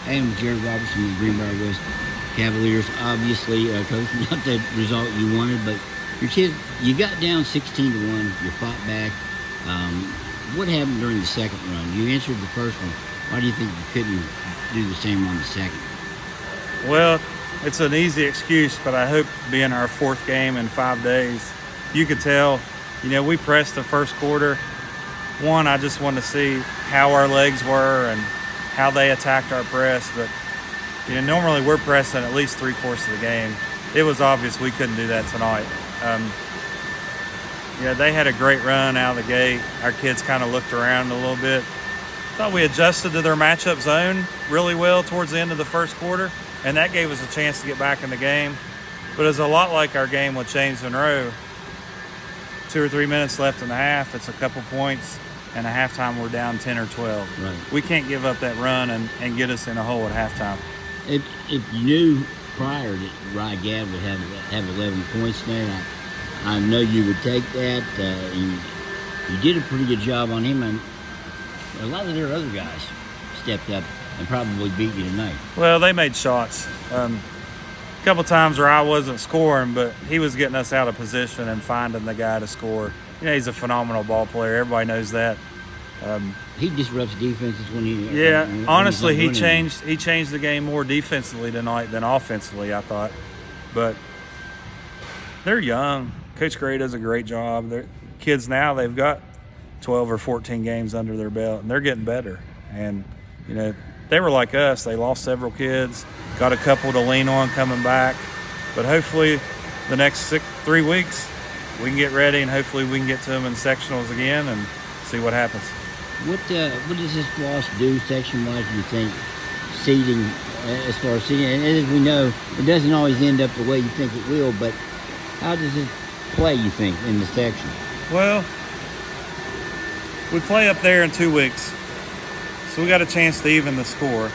And Jared Robertson with Greenbrier West Cavaliers. Obviously, Coach, not the result you wanted, but your kids, you got down 16-1. You fought back. What happened during the second run? You answered the first one. Why do you think you couldn't do the same on the second? Well, it's an easy excuse, but I hope being our fourth game in 5 days, you could tell, we pressed the first quarter. One, I just wanted to see how our legs were and how they attacked our press. But, normally we're pressing at least 3/4 of the game. It was obvious we couldn't do that tonight. They had a great run out of the gate. Our kids kind of looked around a little bit. Thought we adjusted to their matchup zone really well towards the end of the first quarter, and that gave us a chance to get back in the game. But it's a lot like our game with James Monroe. 2 or 3 minutes left in the half. It's a couple points, and at halftime we're down 10 or 12. Right. We can't give up that run and get us in a hole at halftime. If you knew prior that Rye Gadd would have 11 points tonight, I know you would take that. You did a pretty good job on him, and a lot of their other guys stepped up and probably beat you tonight. Well, they made shots. A couple times where I wasn't scoring, but he was getting us out of position and finding the guy to score. He's a phenomenal ball player. Everybody knows that. He disrupts defenses when he. Yeah, when honestly, he's he changed the game more defensively tonight than offensively, I thought. But they're young. Coach Gray does a great job. They're kids now. They've got 12 or 14 games under their belt, and they're getting better. And they were like us. They lost several kids, got a couple to lean on coming back. But hopefully, the next 3 weeks, we can get ready, and hopefully we can get to them in sectionals again and see what happens. What does this loss do section-wise, do you think, seeding, as far as seeding? And as we know, it doesn't always end up the way you think it will, but how does it play, you think, in the section? Well, we play up there in 2 weeks, so we got a chance to even the score.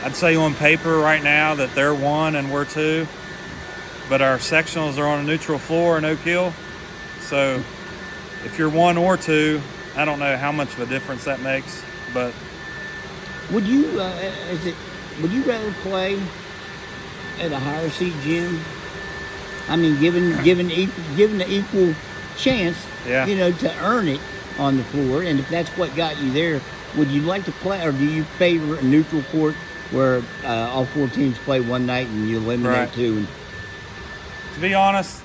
I'd say on paper right now that they're 1 and we're 2, but our sectionals are on a neutral floor in Oak Hill. So if you're 1 or 2, I don't know how much of a difference that makes. But would you rather play at a higher seed gym? I mean, given the equal chance, yeah. To earn it on the floor, and if that's what got you there, would you like to play, or do you favor a neutral court where all 4 teams play one night and you eliminate right. 2? To be honest,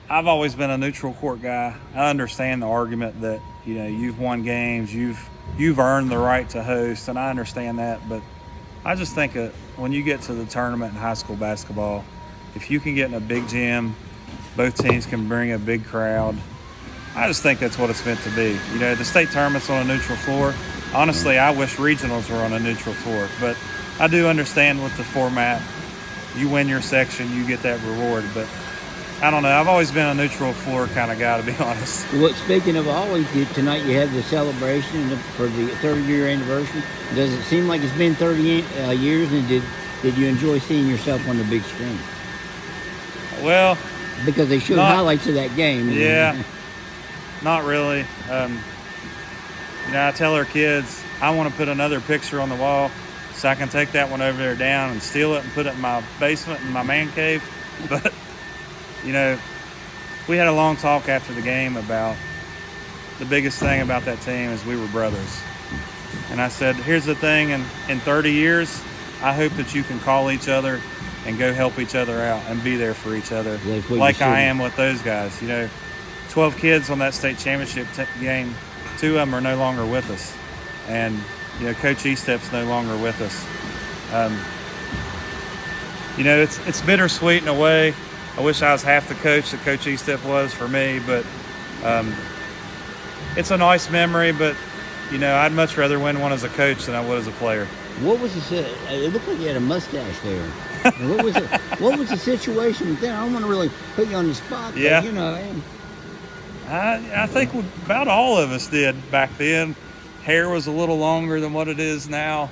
I've always been a neutral court guy. I understand the argument that you've won games, you've earned the right to host, and I understand that. But I just think when you get to the tournament in high school basketball, if you can get in a big gym, both teams can bring a big crowd. I just think that's what it's meant to be. The state tournament's on a neutral floor. Honestly, I wish regionals were on a neutral floor, but I do understand with the format. You win your section, you get that reward, but I don't know. I've always been a neutral floor kind of guy, to be honest. Well, speaking of always, tonight you had the celebration for the 30-year anniversary. Does it seem like it's been 30 years, and did you enjoy seeing yourself on the big screen? Well, because they showed highlights of that game. Yeah, not really. I tell our kids I want to put another picture on the wall so I can take that one over there down and steal it and put it in my basement in my man cave. But we had a long talk after the game about the biggest thing about that team is we were brothers. And I said, here's the thing, in 30 years, I hope that you can call each other and go help each other out and be there for each other like I am with those guys. 12 kids on that state championship game, 2 of them are no longer with us. And, Coach Estep's no longer with us. It's bittersweet in a way. I wish I was half the coach that Coach Estep was for me, but it's a nice memory. But, I'd much rather win one as a coach than I would as a player. What was it looked like you had a mustache there. What was the situation then? I don't want to really put you on the spot. Yeah. But, I think about all of us did back then. Hair was a little longer than what it is now.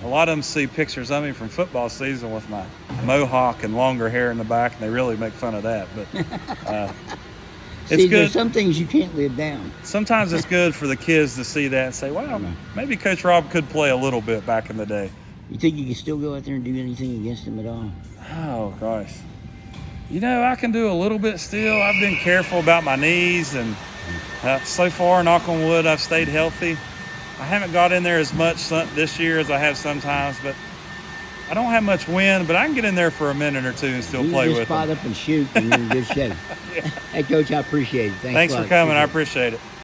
A lot of them see pictures of me from football season with my mohawk and longer hair in the back, and they really make fun of that. But See, good. there's some things you can't live down. Sometimes it's good for the kids to see that and say, wow, maybe Coach Rob could play a little bit back in the day. You think you can still go out there and do anything against him at all? Oh, gosh. I can do a little bit still. I've been careful about my knees, and so far, knock on wood, I've stayed healthy. I haven't got in there as much this year as I have sometimes, but I don't have much wind, but I can get in there for a minute or two and still play with them. Spot up and shoot, and you're in good shape. Yeah. Hey, Coach, I appreciate it. Thanks for coming. I appreciate it.